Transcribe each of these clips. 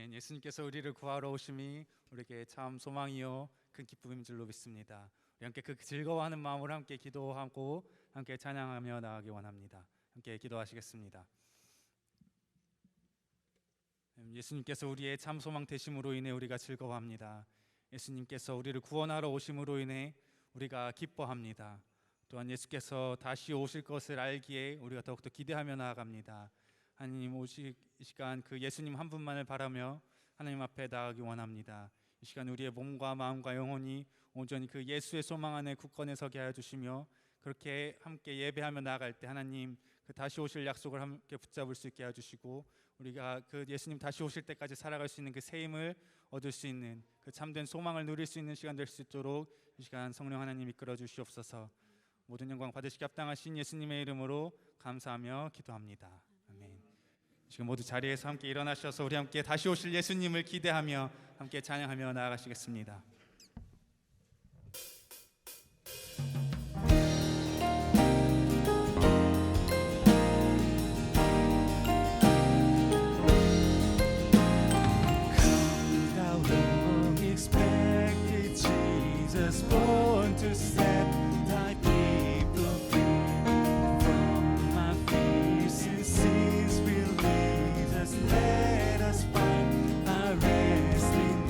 아멘. 예수님께서 우리를 구하러 오심이 우리에게 참 소망이요 큰 기쁨인 줄로 믿습니다. 우리 함께 그 즐거워하는 마음으로 함께 기도하고 함께 찬양하며 나아가기 원합니다. 함께 기도하시겠습니다. 예수님께서 우리의 참 소망 되심으로 인해 우리가 즐거워합니다. 예수님께서 우리를 구원하러 오심으로 인해 우리가 기뻐합니다. 또한 예수께서 다시 오실 것을 알기에 우리가 더욱더 기대하며 나아갑니다. 하나님 오실 이 시간 그 예수님 한 분만을 바라며 하나님 앞에 나아가기 원합니다. 이 시간 우리의 몸과 마음과 영혼이 온전히 그 예수의 소망 안에 굳건히 서게 하여 주시며 그렇게 함께 예배하며 나아갈 때 하나님 그 다시 오실 약속을 함께 붙잡을 수 있게 하여 주시고 우리가 그 예수님 다시 오실 때까지 살아갈 수 있는 그 새 힘을 얻을 수 있는 그 참된 소망을 누릴 수 있는 시간 될 수 있도록 이 시간 성령 하나님 이끌어 주시옵소서. 모든 영광 받으시기 합당하신 예수님의 이름으로 감사하며 기도합니다. 아멘. 지금 모두 자리에서 함께 일어나셔서 우리 함께 다시 오실 예수님을 기대하며 함께 찬양하며 나아가시겠습니다. Born to set thy people free from my fears and sins. Release us, let us find our rest in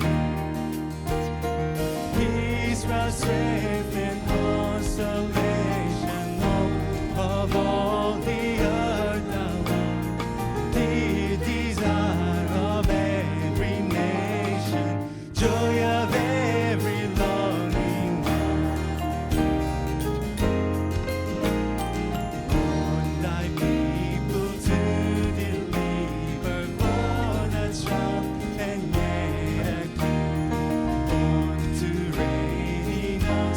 thee. Israel's strength and consolation, hope of all the earth, thou art the desire of every nation, joy of every longing one. Warn thy people to deliver, born a child and yet a king, born to reign in our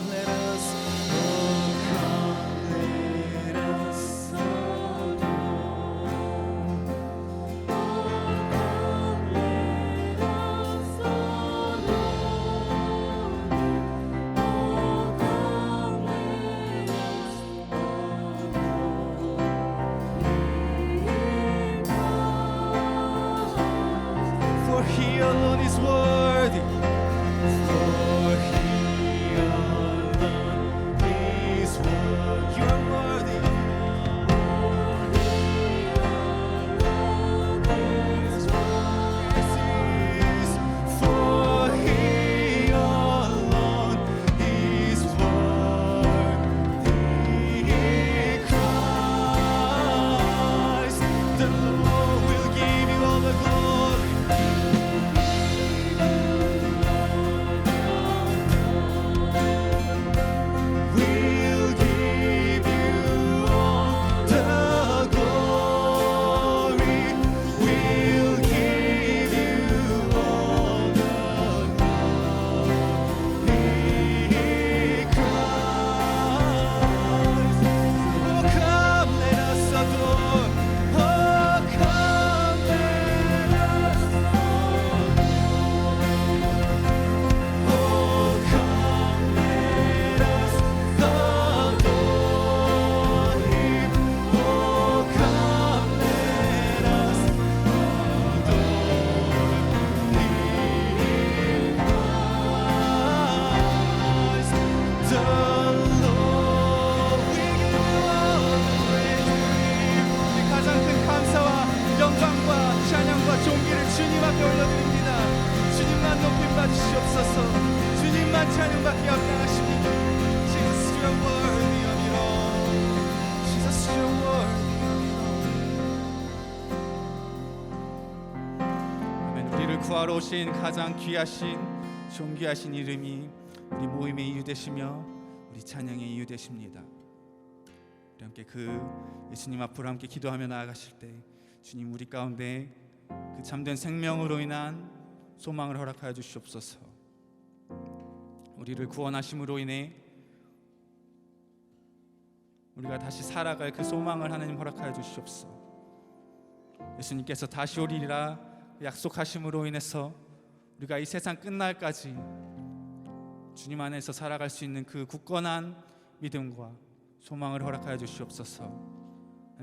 come let us, oh come let us adore. For he alone is worthy. For he alone is worthy. You are worthy. Yes, he is. For he alone is worthy. Christ, the Lord will give you all the glory. We'll give you all the glory. We'll give you all the glory. Christ, oh come let us adore. Oh come let us adore. Oh come let us adore him. Oh come let us adore him. Christ the Lord, we give you all the praise. 우리 가장 큰 감사와 영광과 찬양과 존귀를 주님 앞에 올려드립니다. 주님만 높임 받으시옵소서. 주님만 찬양받기 합당하십니다. Jesus, you are worthy of it all. Jesus, you are worthy of it all. 아멘. 우리를 구하러 오신 가장 귀하신 존귀하신 이름이 우리 모임의 이유 되시며 우리 찬양의 이유 되십니다. 우리 함께 그 예수님 앞으로 함께 기도하며 나아가실 때 주님 우리 가운데 그 참된 생명으로 인한 소망을 허락하여 주시옵소서. 우리를 구원하심으로 인해 우리가 다시 살아갈 그 소망을 하나님 허락하여 주시옵소서. 예수님께서 다시 오리라 약속하심으로 인해서 우리가 이 세상 끝날까지 주님 안에서 살아갈 수 있는 그 굳건한 믿음과 소망을 허락하여 주시옵소서.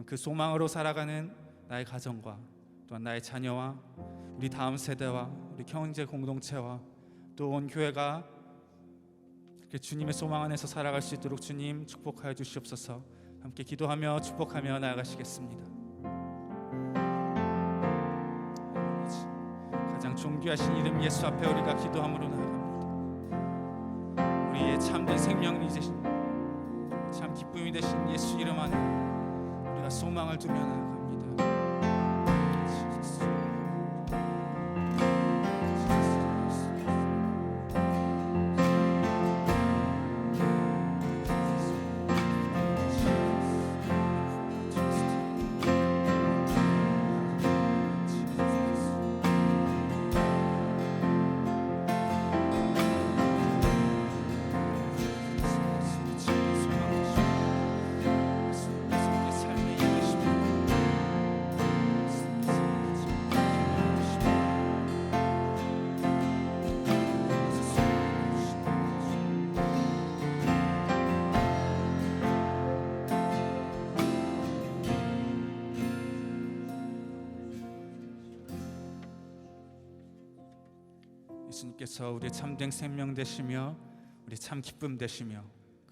그 소망으로 살아가는 나의 가정과 또한 나의 자녀와 우리 다음 세대와 우리 형제 공동체와 또 온 교회가 이렇게 주님의 소망 안에서 살아갈 수 있도록 주님 축복하여 주시옵소서. 함께 기도하며 축복하며 나아가시겠습니다. 가장 존귀하신 이름 예수 앞에 우리가 기도함으로 나아갑니다. 우리의 참된 생명이 되신 참 기쁨이 되신 예수 이름 안에 우리가 소망을 두며 나아갑니다. 예수님께서 우리의 참된 생명 되시며 우리의 참 기쁨 되시며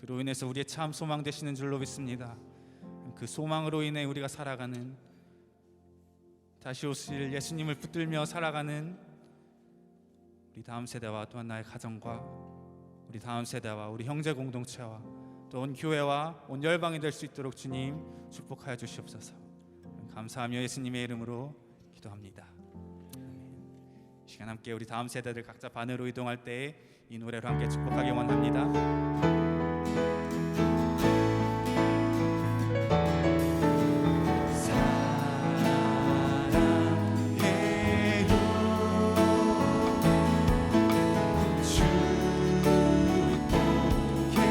그로 인해서 우리의 참 소망 되시는 줄로 믿습니다. 그 소망으로 인해 우리가 살아가는 다시 오실 예수님을 붙들며 살아가는 우리 다음 세대와 또한 나의 가정과 우리 다음 세대와 우리 형제 공동체와 또 온 교회와 온 열방이 될 수 있도록 주님 축복하여 주시옵소서. 감사하며 예수님의 이름으로 기도합니다. 이 시간 함께 우리 다음 세대들 각자 반으로 이동할 때 이 노래로 함께 축복하기 원합니다. 축복해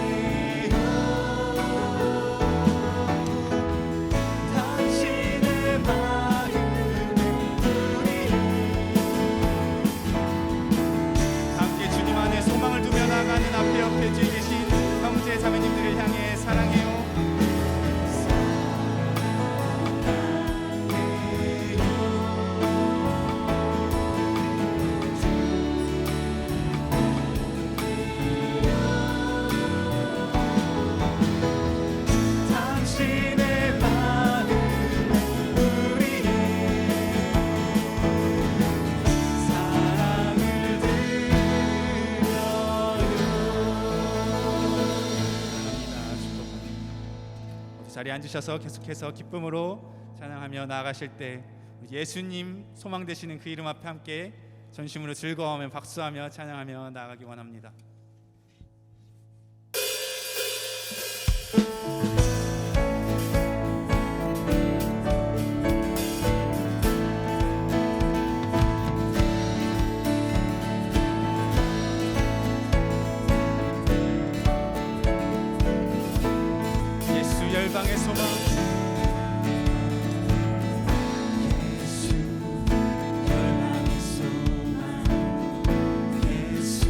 자리에 앉으셔서 계속해서 기쁨으로 찬양하며 나아가실 때 예수님 소망 되시는 그 이름 앞에 함께 전심으로 즐거워하며 박수하며 찬양하며 나아가기 원합니다. 예수 열방의 소망, 예수 열방의 소망, 예수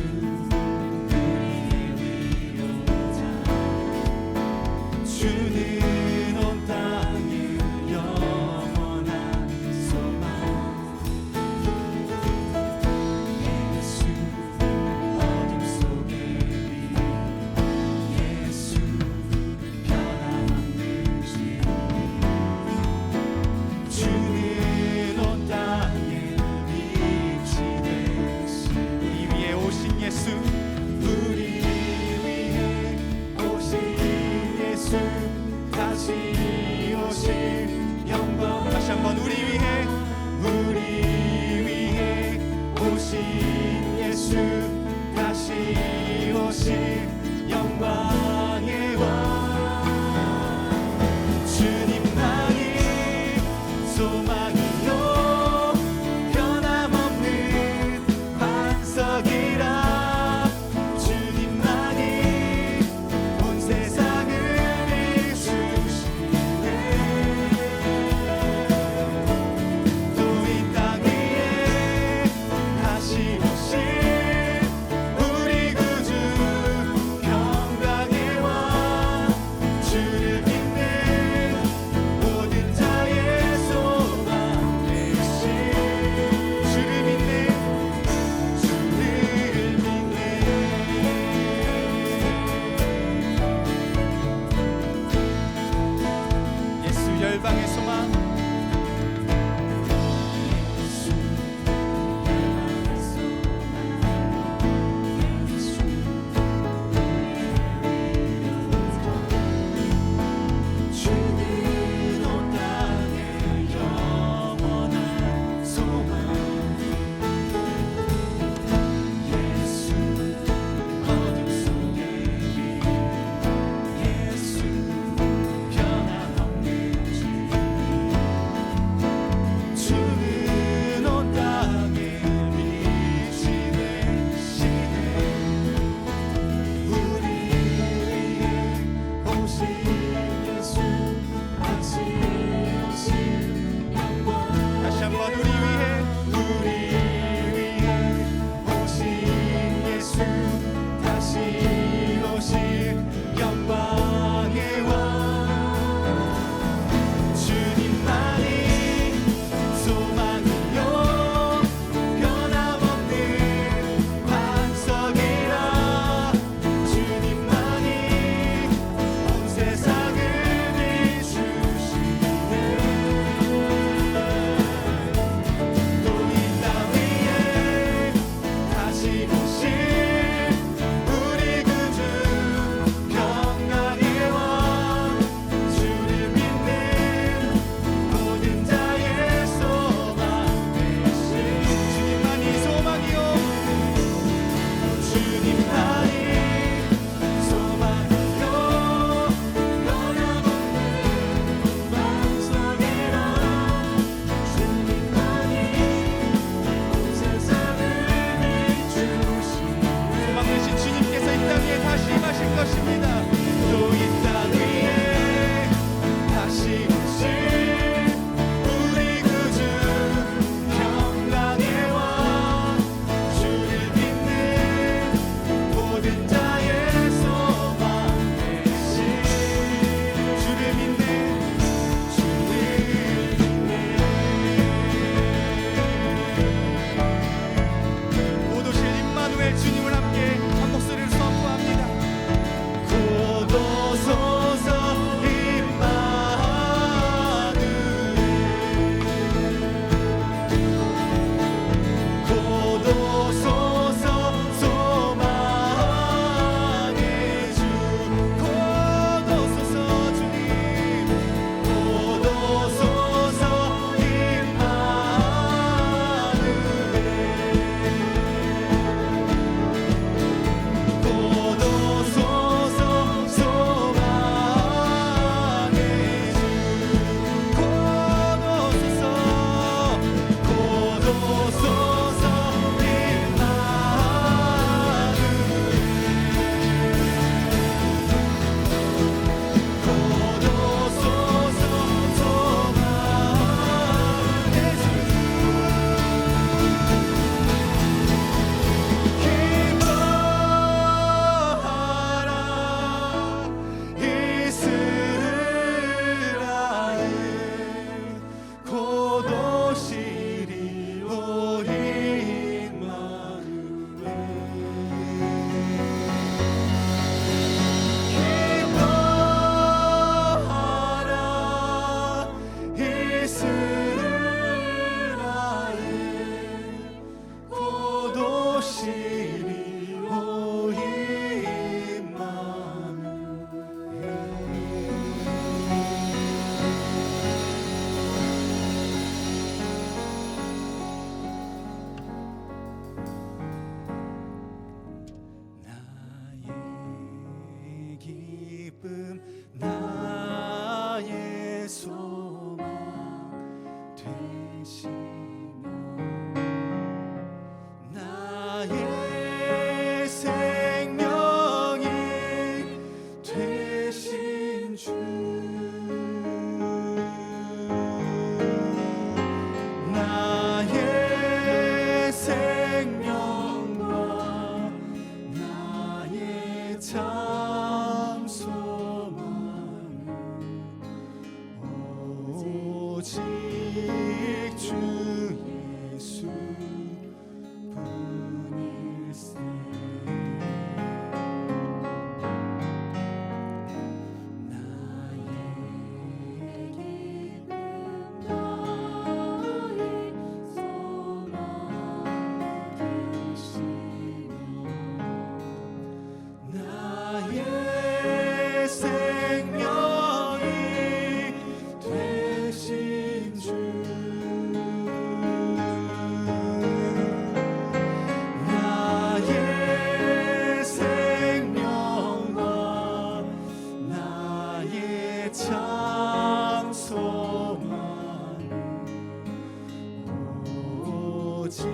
오직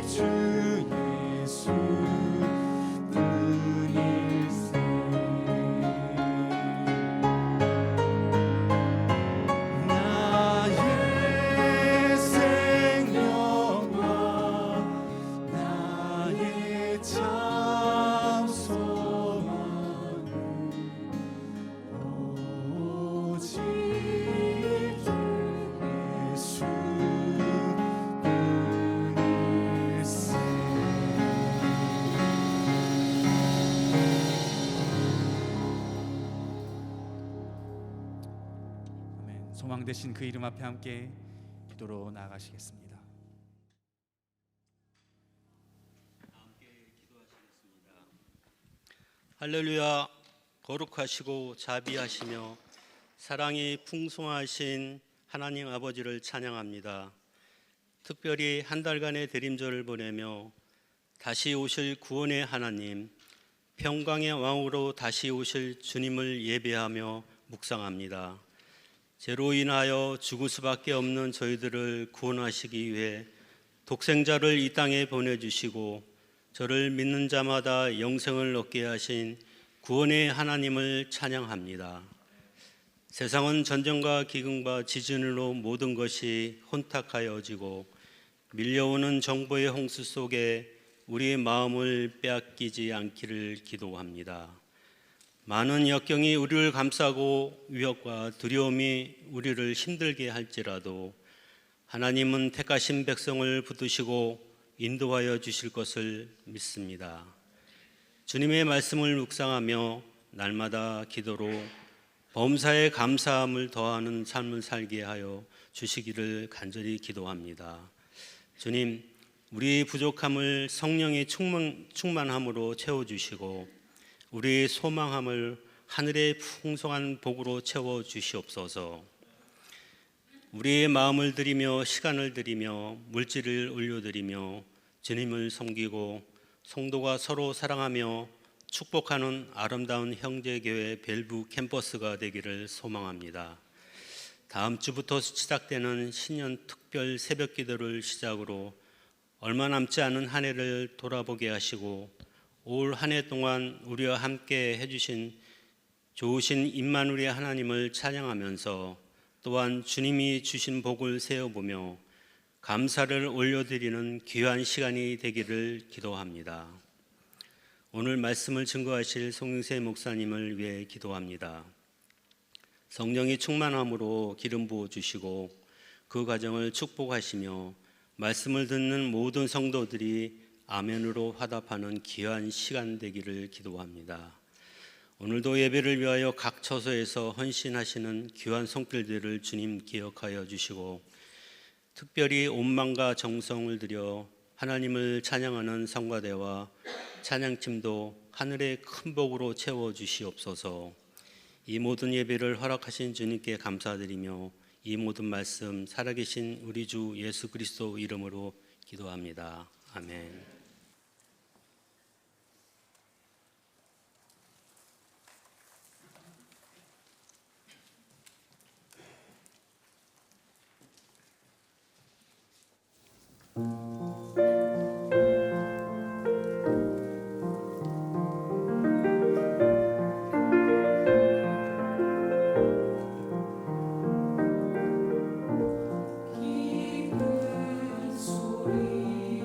주 예수 뿐일세. 나의 생명과 나의 참 소망은 오직 주 예수 뿐일세. 아멘. 소망 되신 그 이름 앞에 함께 기도로 나아가시겠습니다. 할렐루야. 거룩하시고 자비하시며 사랑이 풍성하신 하나님 아버지를 찬양합니다. 특별히 한 달간의 대림절을 보내며 다시 오실 구원의 하나님, 평강의 왕으로 다시 오실 주님을 예배하며 묵상합니다. 죄로 인하여 죽을 수밖에 없는 저희들을 구원하시기 위해 독생자를 이 땅에 보내주시고 저를 믿는 자마다 영생을 얻게 하신 구원의 하나님을 찬양합니다. 세상은 전쟁과 기근과 지진으로 모든 것이 혼탁하여지고 밀려오는 정보의 홍수 속에 우리의 마음을 빼앗기지 않기를 기도합니다. 많은 역경이 우리를 감싸고 위협과 두려움이 우리를 힘들게 할지라도 하나님은 택하신 백성을 붙드시고 인도하여 주실 것을 믿습니다. 주님의 말씀을 묵상하며 날마다 기도로 범사에 감사함을 더하는 삶을 살게 하여 주시기를 간절히 기도합니다. 주님, 우리의 부족함을 성령의 충만함으로 채워주시고 우리의 소망함을 하늘의 풍성한 복으로 채워주시옵소서. 우리의 마음을 드리며 시간을 드리며 물질을 올려드리며 주님을 섬기고 성도가 서로 사랑하며 축복하는 아름다운 형제교회 벨브 캠퍼스가 되기를 소망합니다. 다음 주부터 시작되는 신년 특별 새벽 기도를 시작으로 얼마 남지 않은 한 해를 돌아보게 하시고 올 한 해 동안 우리와 함께 해주신 좋으신 임마누엘의 하나님을 찬양하면서 또한 주님이 주신 복을 세어보며 감사를 올려드리는 귀한 시간이 되기를 기도합니다. 오늘 말씀을 증거하실 송영세 목사님을 위해 기도합니다. 성령이 충만함으로 기름 부어주시고 그 과정을 축복하시며 말씀을 듣는 모든 성도들이 아멘으로 화답하는 귀한 시간 되기를 기도합니다. 오늘도 예배를 위하여 각 처소에서 헌신하시는 귀한 손길들을 주님 기억하여 주시고 특별히 온 마음과 정성을 들여 하나님을 찬양하는 성가대와 찬양팀도 하늘의 큰 복으로 채워주시옵소서. 이 모든 예배를 허락하신 주님께 감사드리며 이 모든 말씀 살아계신 우리 주 예수 그리스도 이름으로 기도합니다. 아멘. 기쁜 소리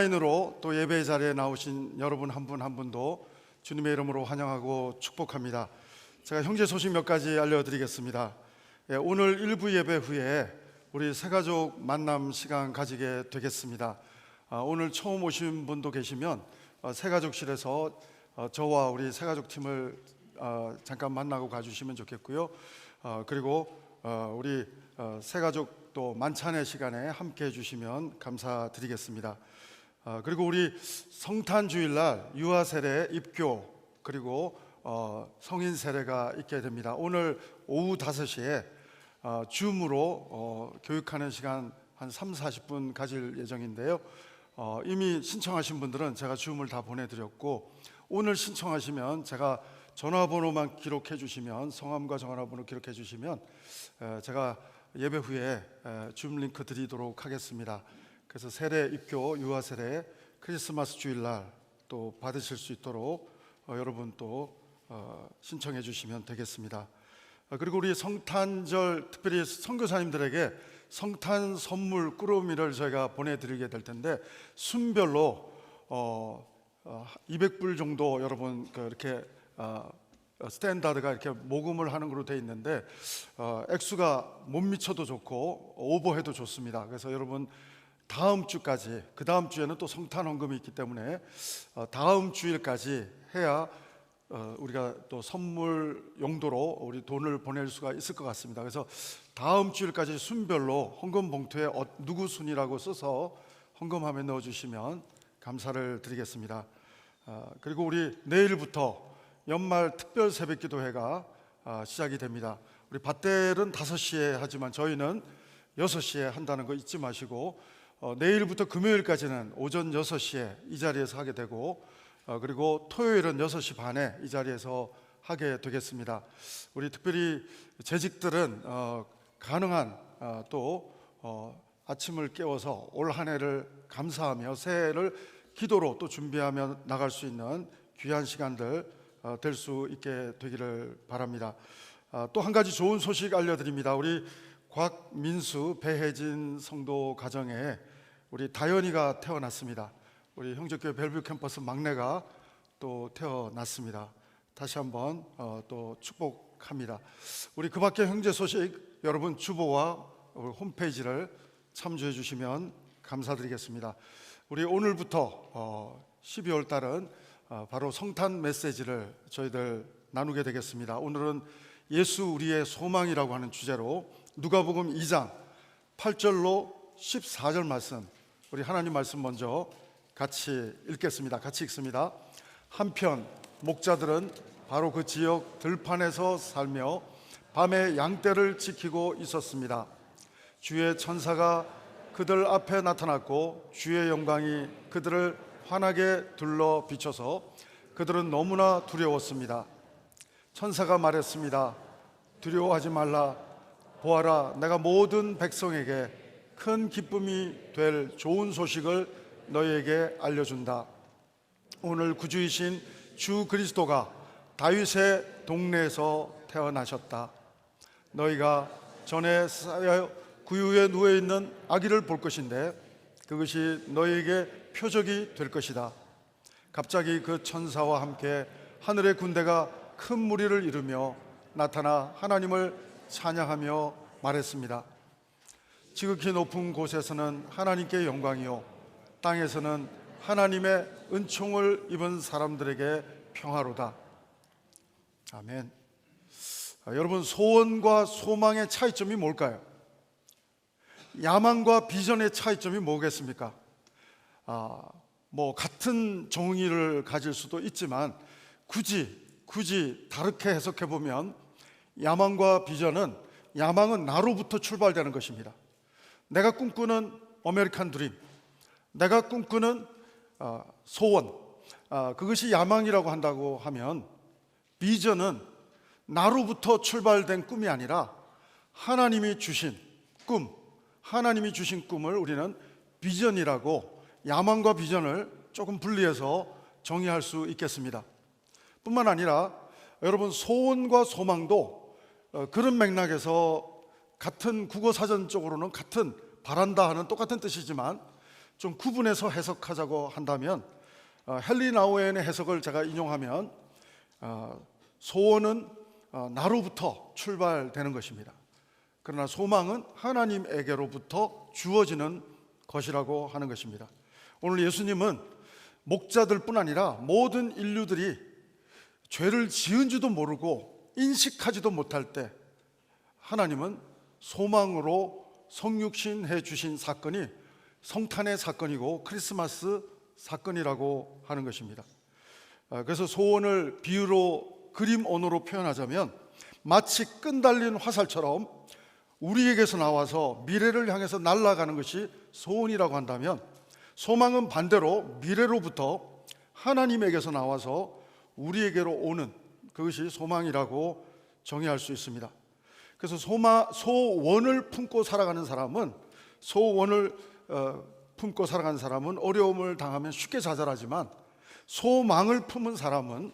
온라인으로 또 예배 자리에 나오신 여러분 한 분 한 분도 주님의 이름으로 환영하고 축복합니다. 제가 형제 소식 몇 가지 알려드리겠습니다. 오늘 1부 예배 후에 우리 새가족 만남 시간 가지게 되겠습니다. 오늘 처음 오신 분도 계시면 새가족실에서 저와 우리 새가족 팀을 잠깐 만나고 가주시면 좋겠고요. 그리고 우리 새가족 또 만찬의 시간에 함께 해주시면 감사드리겠습니다. 그리고 우리 성탄 주일날 유아 세례, 입교 그리고 성인 세례가 있게 됩니다. 오늘 오후 5시에 줌으로 교육하는 시간 한 3-40분 가질 예정인데요. 이미 신청하신 분들은 제가 줌을 다 보내드렸고, 오늘 신청하시면 제가 전화번호만 기록해 주시면, 성함과 전화번호 기록해 주시면 제가 예배 후에 줌 링크 드리도록 하겠습니다. 그래서 세례, 입교, 유아 세례, 크리스마스 주일날 또 받으실 수 있도록 여러분 또 신청해 주시면 되겠습니다. 그리고 우리 성탄절 특별히 선교사님들에게 성탄 선물 꾸러미를 저희가 보내드리게 될 텐데, 순별로 200불 정도 여러분 이렇게 스탠다드가 이렇게 모금을 하는 걸로 되어 있는데, 액수가 못 미쳐도 좋고 오버해도 좋습니다. 그래서 여러분 다음 주까지, 그 다음 주에는 또 성탄 헌금이 있기 때문에 다음 주일까지 해야 우리가 또 선물 용도로 우리 돈을 보낼 수가 있을 것 같습니다. 그래서 다음 주일까지 순별로 헌금 봉투에 누구 순이라고 써서 헌금함에 넣어주시면 감사를 드리겠습니다. 그리고 우리 내일부터 연말 특별 새벽기도회가 시작이 됩니다. 우리 밧델은 5시에 하지만 저희는 6시에 한다는 거 잊지 마시고, 내일부터 금요일까지는 오전 6시에 이 자리에서 하게 되고, 그리고 토요일은 6시 반에 이 자리에서 하게 되겠습니다. 우리 특별히 재직들은 가능한 또 아침을 깨워서 올 한 해를 감사하며 새해를 기도로 또 준비하며 나갈 수 있는 귀한 시간들 될 수 있게 되기를 바랍니다. 또 한 가지 좋은 소식 알려드립니다. 우리 곽민수, 배혜진 성도 가정에 우리 다현이가 태어났습니다. 우리 형제교회 벨뷰 캠퍼스 막내가 또 태어났습니다. 다시 한번 또 축복합니다. 우리 그 밖에 형제 소식 여러분 주보와 우리 홈페이지를 참조해 주시면 감사드리겠습니다. 우리 오늘부터 12월 달은 바로 성탄 메시지를 저희들 나누게 되겠습니다. 오늘은 예수 우리의 소망이라고 하는 주제로 누가복음 2장 8절로 14절 말씀, 우리 하나님 말씀 먼저 같이 읽겠습니다. 같이 읽습니다. 한편 목자들은 바로 그 지역 들판에서 살며 밤에 양떼를 지키고 있었습니다. 주의 천사가 그들 앞에 나타났고 주의 영광이 그들을 환하게 둘러 비춰서 그들은 너무나 두려웠습니다. 천사가 말했습니다. 두려워하지 말라. 보아라, 내가 모든 백성에게 큰 기쁨이 될 좋은 소식을 너희에게 알려준다. 오늘 구주이신 주 그리스도가 다윗의 동네에서 태어나셨다. 너희가 전에 쌓여 구유에 누워있는 아기를 볼 것인데 그것이 너희에게 표적이 될 것이다. 갑자기 그 천사와 함께 하늘의 군대가 큰 무리를 이루며 나타나 하나님을 찬양하며 말했습니다. 지극히 높은 곳에서는 하나님께 영광이요, 땅에서는 하나님의 은총을 입은 사람들에게 평화로다. 아멘. 여러분, 소원과 소망의 차이점이 뭘까요? 야망과 비전의 차이점이 뭐겠습니까? 같은 정의를 가질 수도 있지만 굳이 다르게 해석해 보면 야망과 비전은, 야망은 나로부터 출발되는 것입니다. 내가 꿈꾸는 아메리칸 드림, 내가 꿈꾸는 소원, 그것이 야망이라고 한다고 하면, 비전은 나로부터 출발된 꿈이 아니라 하나님이 주신 꿈, 하나님이 주신 꿈을 우리는 비전이라고, 야망과 비전을 조금 분리해서 정의할 수 있겠습니다. 뿐만 아니라 여러분, 소원과 소망도 그런 맥락에서 같은 국어사전적으로는 같은 바란다 하는 똑같은 뜻이지만 좀 구분해서 해석하자고 한다면 헨리 나우엔의 해석을 제가 인용하면 소원은 나로부터 출발되는 것입니다. 그러나 소망은 하나님에게로부터 주어지는 것이라고 하는 것입니다. 오늘 예수님은 목자들뿐 아니라 모든 인류들이 죄를 지은지도 모르고 인식하지도 못할 때 하나님은 소망으로 성육신해 주신 사건이 성탄의 사건이고 크리스마스 사건이라고 하는 것입니다. 그래서 소원을 비유로 그림 언어로 표현하자면 마치 끈달린 화살처럼 우리에게서 나와서 미래를 향해서 날아가는 것이 소원이라고 한다면, 소망은 반대로 미래로부터 하나님에게서 나와서 우리에게로 오는 그것이 소망이라고 정의할 수 있습니다. 그래서 소원을 품고 살아가는 사람은 어려움을 당하면 쉽게 좌절하지만, 소망을 품은 사람은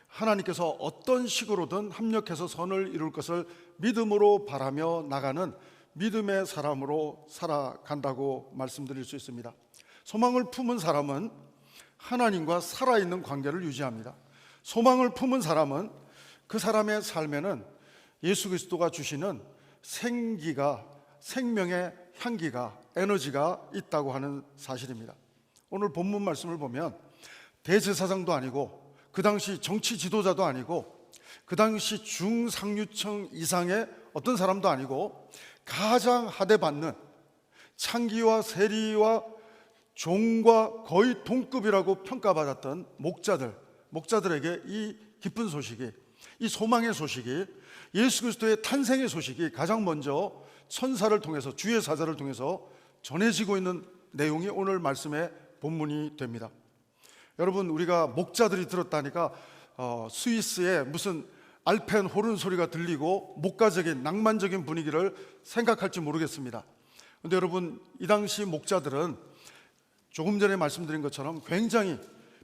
하나님께서 어떤 식으로든 합력해서 선을 이룰 것을 믿음으로 바라며 나가는 믿음의 사람으로 살아간다고 말씀드릴 수 있습니다. 소망을 품은 사람은 하나님과 살아있는 관계를 유지합니다. 소망을 품은 사람은 그 사람의 삶에는 예수 그리스도가 주시는 생명의 향기가, 에너지가 있다고 하는 사실입니다. 오늘 본문 말씀을 보면 대제사장도 아니고 그 당시 정치 지도자도 아니고 그 당시 중상류층 이상의 어떤 사람도 아니고 가장 하대받는 창기와 세리와 종과 거의 동급이라고 평가받았던 목자들에게 이 기쁜 소식이, 이 소망의 소식이, 예수 그리스도의 탄생의 소식이 가장 먼저 천사를 통해서, 주의 사자를 통해서 전해지고 있는 내용이 오늘 말씀의 본문이 됩니다. 여러분, 우리가 목자들이 들었다니까 스위스의 무슨 알펜 호른 소리가 들리고 목가적인 낭만적인 분위기를 생각할지 모르겠습니다. 그런데 여러분, 이 당시 목자들은 조금 전에 말씀드린 것처럼 굉장히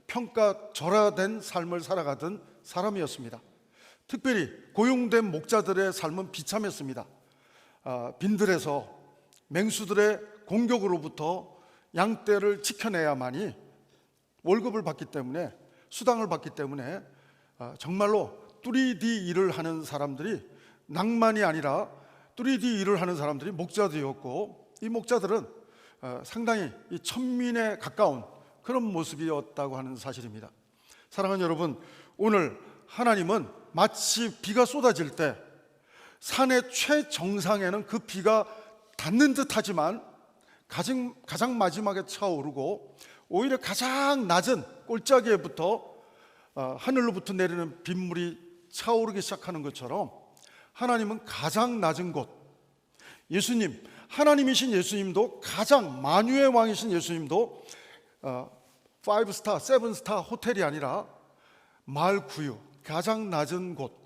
평가절하된 삶을 살아가던 사람이었습니다. 특별히 고용된 목자들의 삶은 비참했습니다. 빈들에서 맹수들의 공격으로부터 양떼를 지켜내야만이 월급을 받기 때문에, 수당을 받기 때문에 정말로 뚜리디 일을 하는 사람들이, 낭만이 아니라 뚜리디 일을 하는 사람들이 목자들이었고, 이 목자들은 상당히 이 천민에 가까운 그런 모습이었다고 하는 사실입니다. 사랑하는 여러분, 오늘 하나님은 마치 비가 쏟아질 때 산의 최정상에는 그 비가 닿는 듯 하지만 가장 마지막에 차오르고, 오히려 가장 낮은 꼴짜기에부터 하늘로부터 내리는 빗물이 차오르기 시작하는 것처럼 하나님은 가장 낮은 곳, 예수님, 하나님이신 예수님도, 가장 만유의 왕이신 예수님도 5스타, 7스타 호텔이 아니라 마을 구유, 가장 낮은 곳,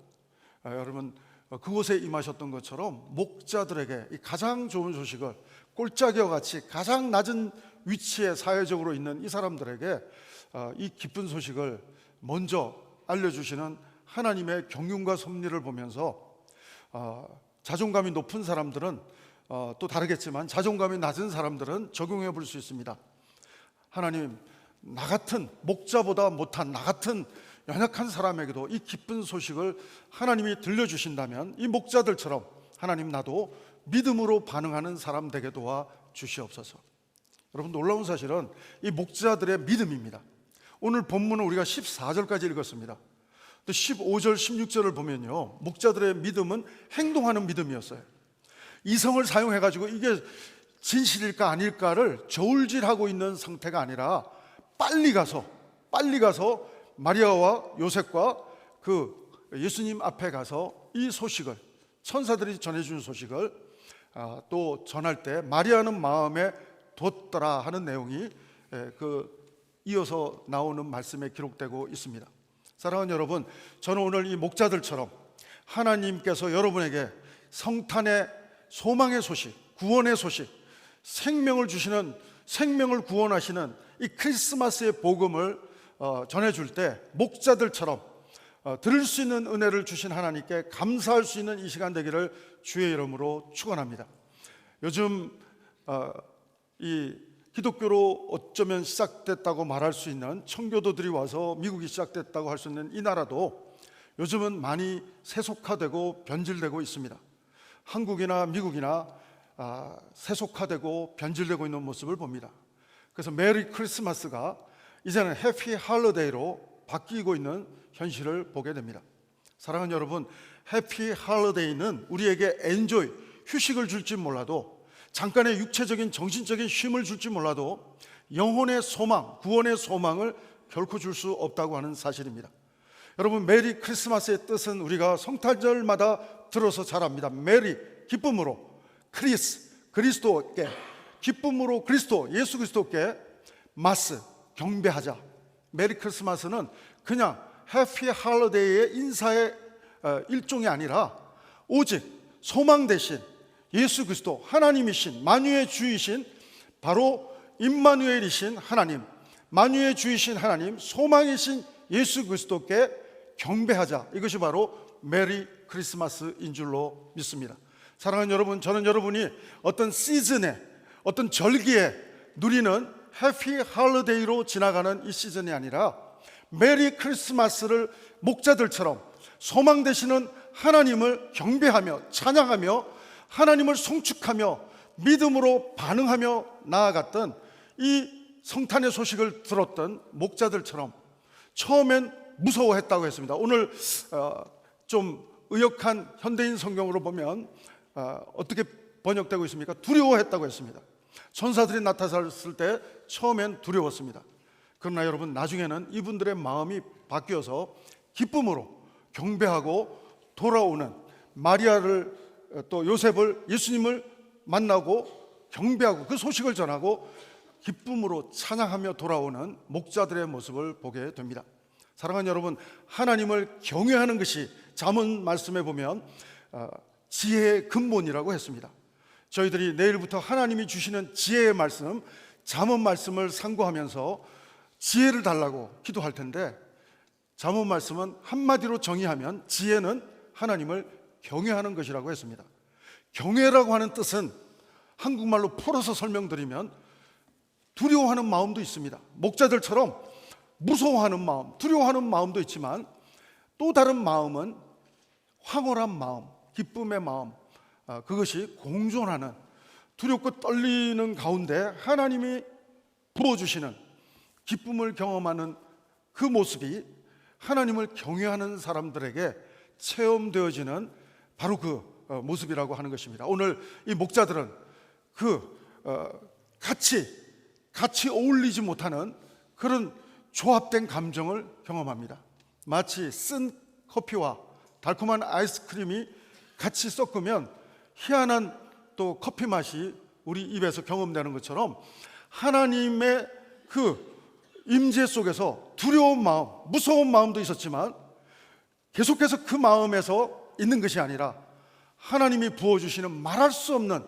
여러분 그곳에 임하셨던 것처럼 목자들에게 이 가장 좋은 소식을, 꼴짜기와 같이 가장 낮은 위치에 사회적으로 있는 이 사람들에게 이 기쁜 소식을 먼저 알려주시는 하나님의 경륜과 섭리를 보면서 자존감이 높은 사람들은 또 다르겠지만 자존감이 낮은 사람들은 적용해 볼 수 있습니다. 하나님, 나 같은 목자보다 못한 나 같은 연약한 사람에게도 이 기쁜 소식을 하나님이 들려주신다면 이 목자들처럼 하나님, 나도 믿음으로 반응하는 사람 되게 도와 주시옵소서. 여러분, 놀라운 사실은 이 목자들의 믿음입니다. 오늘 본문은 우리가 14절까지 읽었습니다. 또 15절, 16절을 보면요, 목자들의 믿음은 행동하는 믿음이었어요. 이성을 사용해가지고 이게 진실일까 아닐까를 저울질하고 있는 상태가 아니라 빨리 가서 마리아와 요셉과 그 예수님 앞에 가서 이 소식을, 천사들이 전해준 소식을 또 전할 때 마리아는 마음에 뒀더라 하는 내용이 이어서 나오는 말씀에 기록되고 있습니다. 사랑하는 여러분, 저는 오늘 이 목자들처럼 하나님께서 여러분에게 성탄의 소망의 소식, 구원의 소식, 생명을 주시는, 생명을 구원하시는 이 크리스마스의 복음을 전해줄 때 목자들처럼 들을 수 있는 은혜를 주신 하나님께 감사할 수 있는 이 시간 되기를 주의 이름으로 축원합니다. 요즘 이 기독교로 어쩌면 시작됐다고 말할 수 있는 청교도들이 와서 미국이 시작됐다고 할 수 있는 이 나라도 요즘은 많이 세속화되고 변질되고 있습니다. 한국이나 미국이나 세속화되고 변질되고 있는 모습을 봅니다. 그래서 메리 크리스마스가 이제는 해피 할러데이로 바뀌고 있는 현실을 보게 됩니다. 사랑하는 여러분, 해피 할러데이는 우리에게 엔조이, 휴식을 줄지 몰라도, 잠깐의 육체적인 정신적인 쉼을 줄지 몰라도 영혼의 소망, 구원의 소망을 결코 줄 수 없다고 하는 사실입니다. 여러분, 메리 크리스마스의 뜻은 우리가 성탄절마다 들어서 잘 압니다. 메리, 기쁨으로, 그리스도께, 기쁨으로 그리스도, 예수 그리스도께, 마스, 경배하자. 메리 크리스마스는 그냥 해피 할러데이의 인사의 일종이 아니라 오직 소망 대신 예수 그리스도, 하나님이신 만유의 주이신 바로 임마누엘이신 하나님, 만유의 주이신 하나님, 소망이신 예수 그리스도께 경배하자. 이것이 바로 메리 크리스마스인 줄로 믿습니다. 사랑하는 여러분, 저는 여러분이 어떤 시즌에, 어떤 절기에 누리는 해피 할러데이로 지나가는 이 시즌이 아니라 메리 크리스마스를 목자들처럼 소망 되시는 하나님을 경배하며 찬양하며 하나님을 송축하며 믿음으로 반응하며 나아갔던 이 성탄의 소식을 들었던 목자들처럼 처음엔 무서워했다고 했습니다. 오늘 좀 의역한 현대인 성경으로 보면 어떻게 번역되고 있습니까? 두려워했다고 했습니다. 천사들이 나타났을 때 처음엔 두려웠습니다. 그러나 여러분, 나중에는 이분들의 마음이 바뀌어서 기쁨으로 경배하고 돌아오는 마리아를, 또 요셉을, 예수님을 만나고 경배하고 그 소식을 전하고 기쁨으로 찬양하며 돌아오는 목자들의 모습을 보게 됩니다. 사랑하는 여러분, 하나님을 경외하는 것이 잠언 말씀에 보면 지혜의 근본이라고 했습니다. 저희들이 내일부터 하나님이 주시는 지혜의 말씀, 잠언 말씀을 상고하면서 지혜를 달라고 기도할 텐데, 잠언 말씀은 한마디로 정의하면 지혜는 하나님을 경외하는 것이라고 했습니다. 경외라고 하는 뜻은 한국말로 풀어서 설명드리면 두려워하는 마음도 있습니다. 목자들처럼 무서워하는 마음, 두려워하는 마음도 있지만 또 다른 마음은 황홀한 마음, 기쁨의 마음, 그것이 공존하는, 두렵고 떨리는 가운데 하나님이 부어주시는 기쁨을 경험하는 그 모습이 하나님을 경외하는 사람들에게 체험되어지는 바로 그 모습이라고 하는 것입니다. 오늘 이 목자들은 같이 어울리지 못하는 그런 조합된 감정을 경험합니다. 마치 쓴 커피와 달콤한 아이스크림이 같이 섞으면 희한한 또 커피 맛이 우리 입에서 경험되는 것처럼 하나님의 그 임재 속에서 두려운 마음, 무서운 마음도 있었지만 계속해서 그 마음에서 있는 것이 아니라 하나님이 부어주시는 말할 수 없는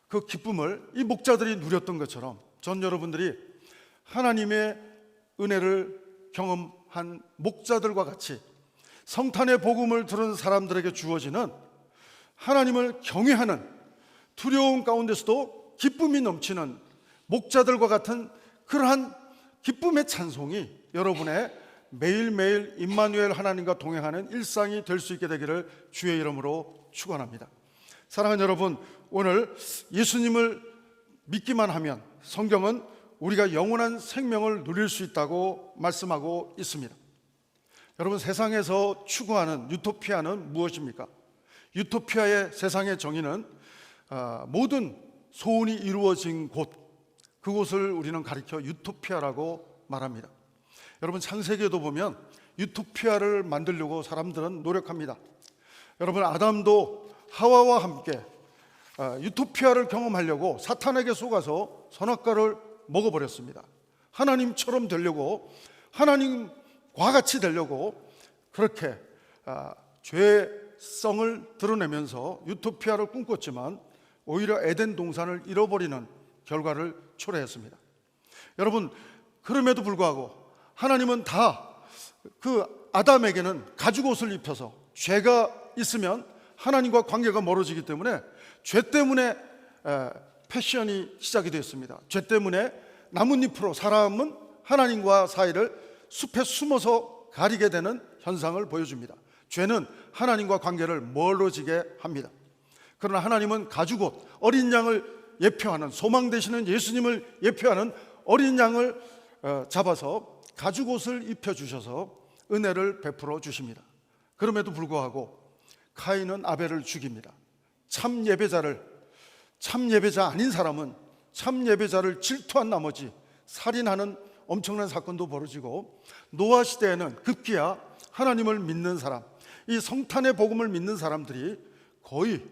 그 기쁨을 이 목자들이 누렸던 것처럼 전 여러분들이 하나님의 은혜를 경험한 목자들과 같이 성탄의 복음을 들은 사람들에게 주어지는 하나님을 경외하는, 두려움 가운데서도 기쁨이 넘치는 목자들과 같은 그러한 기쁨의 찬송이 여러분의 매일매일 임마누엘 하나님과 동행하는 일상이 될 수 있게 되기를 주의 이름으로 축원합니다. 사랑하는 여러분, 오늘 예수님을 믿기만 하면 성경은 우리가 영원한 생명을 누릴 수 있다고 말씀하고 있습니다. 여러분, 세상에서 추구하는 유토피아는 무엇입니까? 유토피아의 세상의 정의는 모든 소원이 이루어진 곳, 그곳을 우리는 가리켜 유토피아라고 말합니다. 여러분, 창세기에도 보면 유토피아를 만들려고 사람들은 노력합니다. 여러분, 아담도 하와와 함께 유토피아를 경험하려고 사탄에게 속아서 선악과를 먹어버렸습니다. 하나님처럼 되려고, 하나님과 같이 되려고 그렇게 죄성을 드러내면서 유토피아를 꿈꿨지만 오히려 에덴 동산을 잃어버리는 결과를 초래했습니다. 여러분, 그럼에도 불구하고 하나님은 다 그 아담에게는 가죽옷을 입혀서, 죄가 있으면 하나님과 관계가 멀어지기 때문에 죄 때문에 패션이 시작이 되었습니다. 죄 때문에 나뭇잎으로 사람은 하나님과 사이를 숲에 숨어서 가리게 되는 현상을 보여줍니다. 죄는 하나님과 관계를 멀어지게 합니다. 그러나 하나님은 가죽옷, 어린 양을 예표하는, 소망 되시는 예수님을 예표하는 어린 양을 잡아서 가죽옷을 입혀주셔서 은혜를 베풀어 주십니다. 그럼에도 불구하고 가인은 아벨을 죽입니다. 참 예배자 아닌 사람은 참 예배자를 질투한 나머지 살인하는 엄청난 사건도 벌어지고, 노아 시대에는 급기야 하나님을 믿는 사람, 이 성탄의 복음을 믿는 사람들이 거의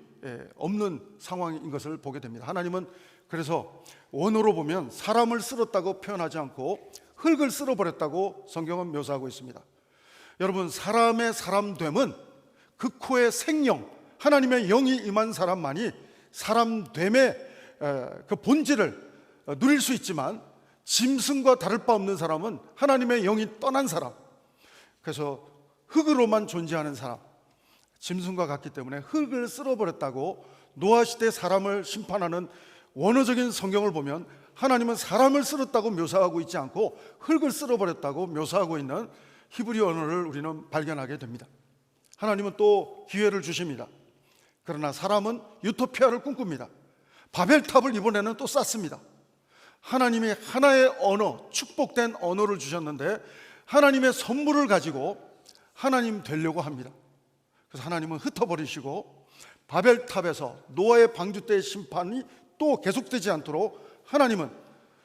없는 상황인 것을 보게 됩니다. 하나님은 그래서 원어로 보면 사람을 쓸었다고 표현하지 않고 흙을 쓸어버렸다고 성경은 묘사하고 있습니다. 여러분, 사람의 사람됨은 그 코의 생명, 하나님의 영이 임한 사람만이 사람됨의 그 본질을 누릴 수 있지만, 짐승과 다를 바 없는 사람은 하나님의 영이 떠난 사람, 그래서 흙으로만 존재하는 사람, 짐승과 같기 때문에 흙을 쓸어버렸다고 노아 시대 사람을 심판하는 원어적인 성경을 보면 하나님은 사람을 쓸었다고 묘사하고 있지 않고 흙을 쓸어버렸다고 묘사하고 있는 히브리 언어를 우리는 발견하게 됩니다. 하나님은 또 기회를 주십니다. 그러나 사람은 유토피아를 꿈꿉니다. 바벨탑을 이번에는 또 쌓습니다. 하나님이 하나의 언어, 축복된 언어를 주셨는데 하나님의 선물을 가지고 하나님 되려고 합니다. 그래서 하나님은 흩어버리시고 바벨탑에서 노아의 방주 때의 심판이 또 계속되지 않도록 하나님은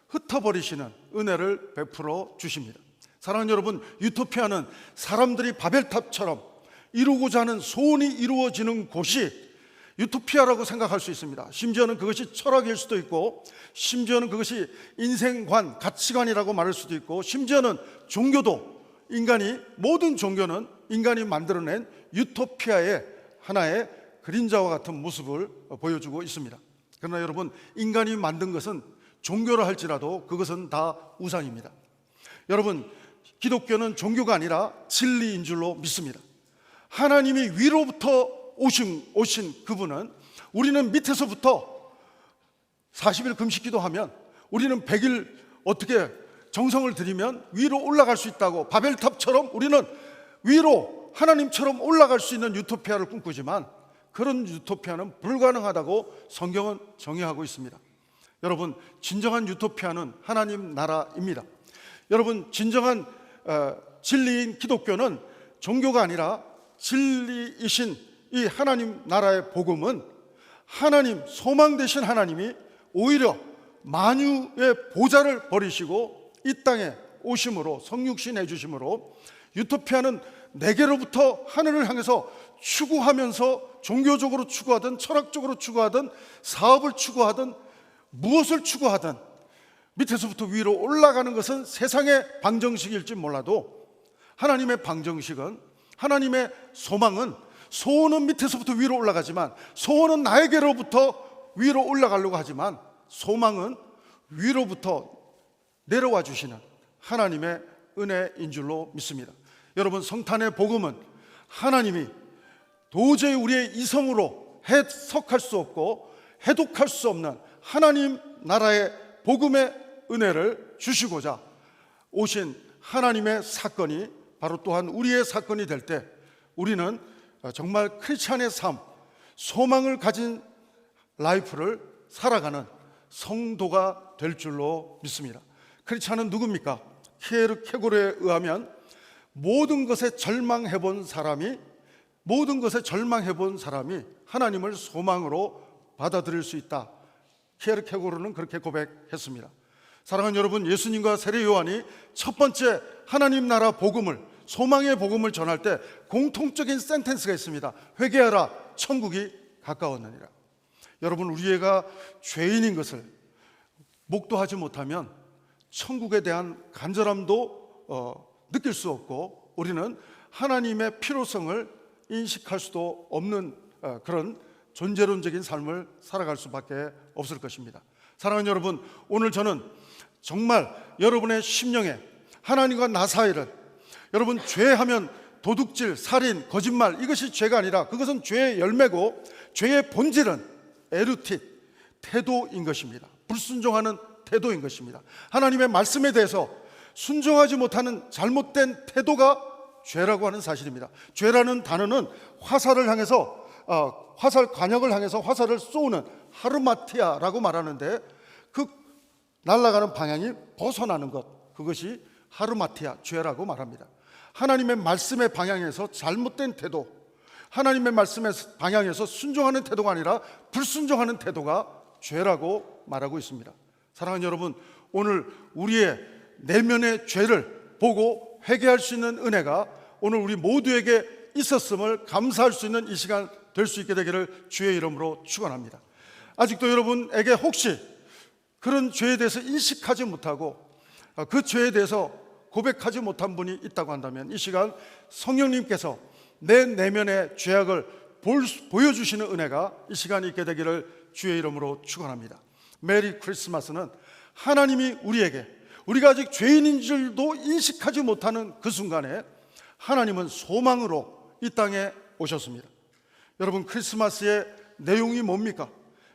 흩어버리시는 은혜를 베풀어 주십니다. 사랑하는 여러분, 유토피아는 사람들이 바벨탑처럼 이루고자 하는 소원이 이루어지는 곳이 유토피아라고 생각할 수 있습니다. 심지어는 그것이 철학일 수도 있고, 심지어는 그것이 인생관, 가치관이라고 말할 수도 있고, 심지어는 종교도, 모든 종교는 인간이 만들어낸 유토피아의 하나의 그림자와 같은 모습을 보여주고 있습니다. 그러나 여러분, 인간이 만든 것은 종교라 할지라도 그것은 다 우상입니다. 여러분, 기독교는 종교가 아니라 진리인 줄로 믿습니다. 하나님이 위로부터 오신 그분은, 우리는 밑에서부터 40일 금식 기도하면, 우리는 100일 어떻게 정성을 들이면 위로 올라갈 수 있다고, 바벨탑처럼 우리는 위로 하나님처럼 올라갈 수 있는 유토피아를 꿈꾸지만 그런 유토피아는 불가능하다고 성경은 정의하고 있습니다. 여러분, 진정한 유토피아는 하나님 나라입니다. 여러분, 진정한 진리인 기독교는 종교가 아니라 진리이신 이 하나님 나라의 복음은, 하나님, 소망 되신 하나님이 오히려 만유의 보좌를 버리시고 이 땅에 오심으로, 성육신 해주심으로, 유토피아는 내게로부터 하늘을 향해서 추구하면서 종교적으로 추구하든 철학적으로 추구하든 사업을 추구하든 무엇을 추구하든 밑에서부터 위로 올라가는 것은 세상의 방정식일지 몰라도, 하나님의 방정식은, 하나님의 소망은, 소원은 밑에서부터 위로 올라가지만, 소원은 나에게로부터 위로 올라가려고 하지만, 소망은 위로부터 내려와 주시는 하나님의 은혜인 줄로 믿습니다. 여러분, 성탄의 복음은 하나님이 도저히 우리의 이성으로 해석할 수 없고 해독할 수 없는 하나님 나라의 복음의 은혜를 주시고자 오신 하나님의 사건이 바로 또한 우리의 사건이 될 때, 우리는 정말 크리스찬의 삶, 소망을 가진 라이프를 살아가는 성도가 될 줄로 믿습니다. 크리스찬은 누굽니까? 키에르케고르에 의하면 모든 것에 절망해 본 사람이 하나님을 소망으로 받아들일 수 있다. 키에르케고르는 그렇게 고백했습니다. 사랑하는 여러분, 예수님과 세례 요한이 첫 번째 하나님 나라 복음을, 소망의 복음을 전할 때 공통적인 센텐스가 있습니다. 회개하라, 천국이 가까웠느니라. 여러분, 우리가 죄인인 것을 목도하지 못하면 천국에 대한 간절함도 느낄 수 없고, 우리는 하나님의 필요성을 인식할 수도 없는 그런 존재론적인 삶을 살아갈 수밖에 없을 것입니다. 사랑하는 여러분, 오늘 저는 정말 여러분의 심령에 하나님과 나 사이를, 여러분, 죄하면 도둑질, 살인, 거짓말, 이것이 죄가 아니라 그것은 죄의 열매고, 죄의 본질은 에루tit, 태도인 것입니다. 불순종하는 태도인 것입니다. 하나님의 말씀에 대해서 순종하지 못하는 잘못된 태도가 죄라고 하는 사실입니다. 죄라는 단어는 화살을 향해서 화살 관역을 향해서 화살을 쏘는 하르마티아라고 말하는데 그 날아가는 방향이 벗어나는 것, 그것이 하르마티아, 죄라고 말합니다. 하나님의 말씀의 방향에서 잘못된 태도, 하나님의 말씀의 방향에서 순종하는 태도가 아니라 불순종하는 태도가 죄라고 말하고 있습니다. 사랑하는 여러분, 오늘 우리의 내면의 죄를 보고 회개할 수 있는 은혜가 오늘 우리 모두에게 있었음을 감사할 수 있는 이 시간 될 수 있게 되기를 주의 이름으로 축원합니다. 아직도 여러분에게 혹시 그런 죄에 대해서 인식하지 못하고 그 죄에 대해서 고백하지 못한 분이 있다고 한다면 이 시간 성령님께서 내 내면의 죄악을 보여주시는 은혜가 이 시간에 있게 되기를 주의 이름으로 축원합니다. 메리 크리스마스는 하나님이 우리에게 우리가 아직 죄인인 줄도 인식하지 못하는 그 순간에 하나님은 소망으로 이 땅에 오셨습니다. 여러분, 크리스마스의 내용이 뭡니까?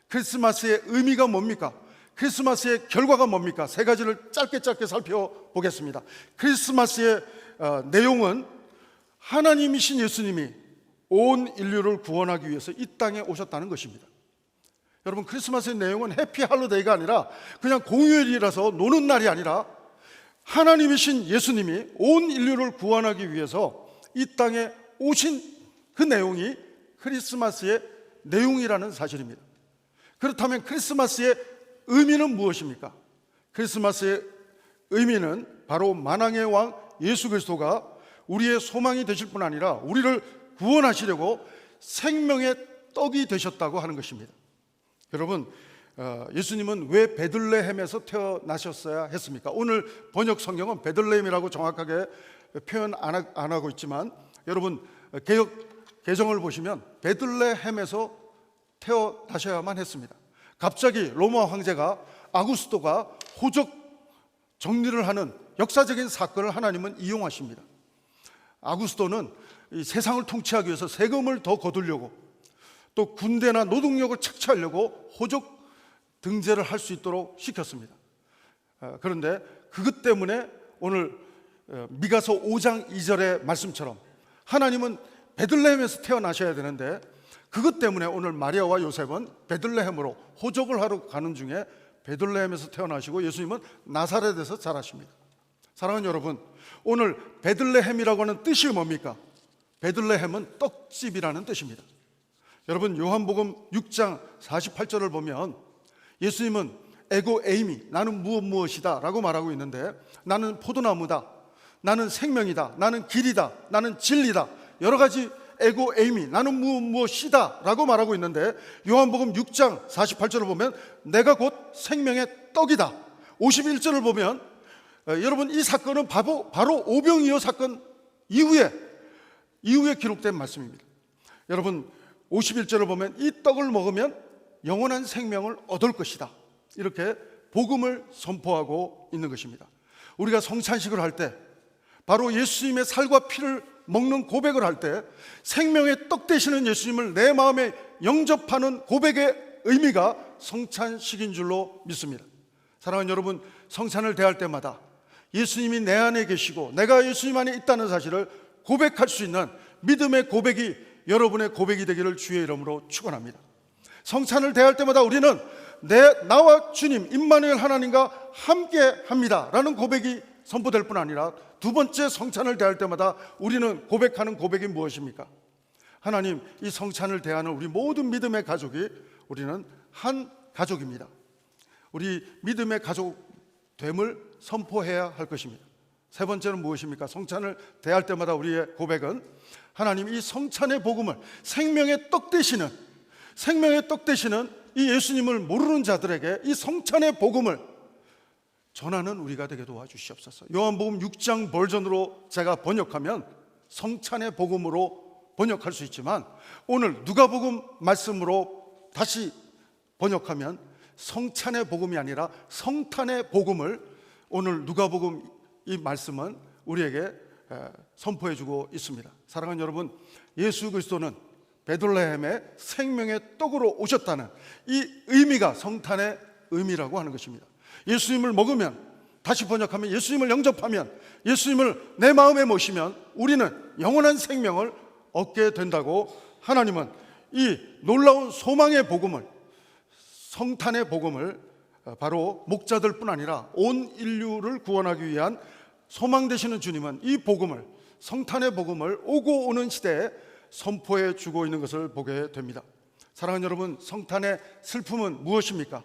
크리스마스의 의미가 뭡니까? 크리스마스의 결과가 뭡니까? 세 가지를 짧게 살펴보겠습니다. 크리스마스의 내용은 하나님이신 예수님이 온 인류를 구원하기 위해서 이 땅에 오셨다는 것입니다. 여러분, 크리스마스의 내용은 해피 할로데이가 아니라 그냥 공휴일이라서 노는 날이 아니라 하나님이신 예수님이 온 인류를 구원하기 위해서 이 땅에 오신 그 내용이 크리스마스의 내용이라는 사실입니다. 그렇다면 크리스마스의 의미는 무엇입니까? 크리스마스의 의미는 바로 만왕의 왕 예수 그리스도가 우리의 소망이 되실 뿐 아니라 우리를 구원하시려고 생명의 떡이 되셨다고 하는 것입니다. 여러분, 예수님은 왜 베들레헴에서 태어나셨어야 했습니까? 오늘 번역 성경은 베들레헴이라고 정확하게 표현 안 하고 있지만 여러분 개정을 보시면 베들레헴에서 태어나셔야만 했습니다. 갑자기 로마 황제가 아구스토가 호적 정리를 하는 역사적인 사건을 하나님은 이용하십니다. 아구스토는 이 세상을 통치하기 위해서 세금을 더 거두려고 또 군대나 노동력을 착취하려고 호적 등재를 할 수 있도록 시켰습니다. 그런데 그것 때문에 오늘 미가서 5장 2절의 말씀처럼 하나님은 베들레헴에서 태어나셔야 되는데 그것 때문에 오늘 마리아와 요셉은 베들레헴으로 호적을 하러 가는 중에 베들레헴에서 태어나시고 예수님은 나사렛에서 자라십니다. 사랑하는 여러분, 오늘 베들레헴이라고 하는 뜻이 뭡니까? 베들레헴은 떡집이라는 뜻입니다. 여러분, 요한복음 6장 48절을 보면 예수님은 에고 에이미, 나는 무엇이다 라고 말하고 있는데 나는 포도나무다, 나는 생명이다, 나는 길이다, 나는 진리다, 여러 가지 에고 에이미, 나는 무엇이다 라고 말하고 있는데 요한복음 6장 48절을 보면 내가 곧 생명의 떡이다. 51절을 보면 여러분, 이 사건은 바로 오병이어 사건 이후에 기록된 말씀입니다. 여러분, 51절을 보면 이 떡을 먹으면 영원한 생명을 얻을 것이다, 이렇게 복음을 선포하고 있는 것입니다. 우리가 성찬식을 할 때 바로 예수님의 살과 피를 먹는 고백을 할 때 생명의 떡 되시는 예수님을 내 마음에 영접하는 고백의 의미가 성찬식인 줄로 믿습니다. 사랑하는 여러분, 성찬을 대할 때마다 예수님이 내 안에 계시고 내가 예수님 안에 있다는 사실을 고백할 수 있는 믿음의 고백이 여러분의 고백이 되기를 주의 이름으로 축원합니다. 성찬을 대할 때마다 우리는 나와 주님 임마누엘 하나님과 함께 합니다 라는 고백이 선포될 뿐 아니라 두 번째 성찬을 대할 때마다 우리는 고백하는 고백이 무엇입니까? 하나님, 이 성찬을 대하는 우리 모든 믿음의 가족이 우리는 한 가족입니다. 우리 믿음의 가족됨을 선포해야 할 것입니다. 세 번째는 무엇입니까? 성찬을 대할 때마다 우리의 고백은 하나님, 이 성찬의 복음을 생명의 떡 되시는 이 예수님을 모르는 자들에게 이 성찬의 복음을 전하는 우리가 되게 도와주시옵소서. 요한복음 6장 버전으로 제가 번역하면 성찬의 복음으로 번역할 수 있지만 오늘 누가복음 말씀으로 다시 번역하면 성찬의 복음이 아니라 성탄의 복음을 오늘 누가복음 이 말씀은 우리에게 선포해 주고 있습니다. 사랑하는 여러분, 예수 그리스도는 베들레헴의 생명의 떡으로 오셨다는 이 의미가 성탄의 의미라고 하는 것입니다. 예수님을 먹으면, 다시 번역하면 예수님을 영접하면, 예수님을 내 마음에 모시면 우리는 영원한 생명을 얻게 된다고 하나님은 이 놀라운 소망의 복음을, 성탄의 복음을 바로 목자들뿐 아니라 온 인류를 구원하기 위한 소망 되시는 주님은 이 복음을, 성탄의 복음을 오고 오는 시대에 선포해 주고 있는 것을 보게 됩니다. 사랑하는 여러분, 성탄의 슬픔은 무엇입니까?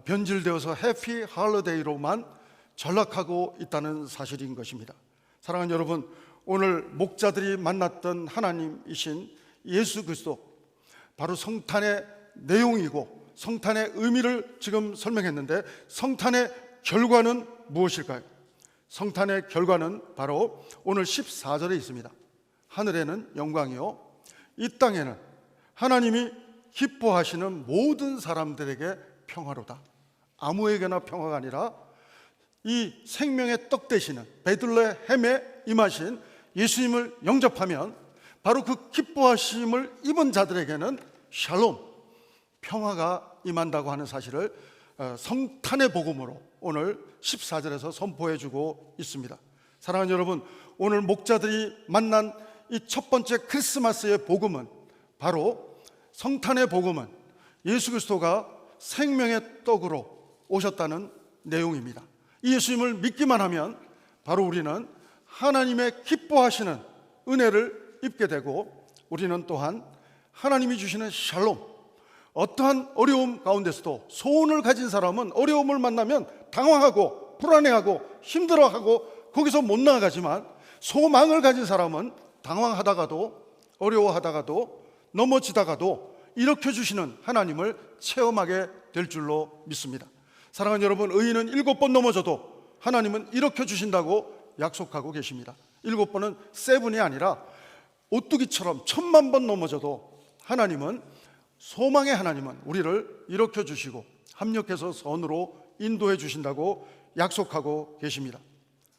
변질되어서 해피 할리데이로만 전락하고 있다는 사실인 것입니다. 사랑하는 여러분, 오늘 목자들이 만났던 하나님이신 예수 그리스도, 바로 성탄의 내용이고 성탄의 의미를 지금 설명했는데, 성탄의 결과는 무엇일까요? 성탄의 결과는 바로 오늘 14절에 있습니다. 하늘에는 영광이요, 이 땅에는 하나님이 기뻐하시는 모든 사람들에게 평화로다. 아무에게나 평화가 아니라 이 생명의 떡 되시는 베들레헴에 임하신 예수님을 영접하면 바로 그 기뻐하심을 입은 자들에게는 샬롬, 평화가 임한다고 하는 사실을 성탄의 복음으로 오늘 14절에서 선포해 주고 있습니다. 사랑하는 여러분, 오늘 목자들이 만난 이 첫 번째 크리스마스의 복음은, 바로 성탄의 복음은 예수 그리스도가 생명의 떡으로 오셨다는 내용입니다. 이 예수님을 믿기만 하면 바로 우리는 하나님의 기뻐하시는 은혜를 입게 되고, 우리는 또한 하나님이 주시는 샬롬, 어떠한 어려움 가운데서도 소원을 가진 사람은 어려움을 만나면 당황하고 불안해하고 힘들어하고 거기서 못 나아가지만, 소망을 가진 사람은 당황하다가도 어려워하다가도 넘어지다가도 일으켜 주시는 하나님을 체험하게 될 줄로 믿습니다. 사랑하는 여러분, 의인은 7번 넘어져도 하나님은 일으켜 주신다고 약속하고 계십니다. 7번은 세븐이 아니라 오뚜기처럼 1000만 번 넘어져도 하나님은, 소망의 하나님은 우리를 일으켜 주시고 합력해서 선으로 인도해 주신다고 약속하고 계십니다.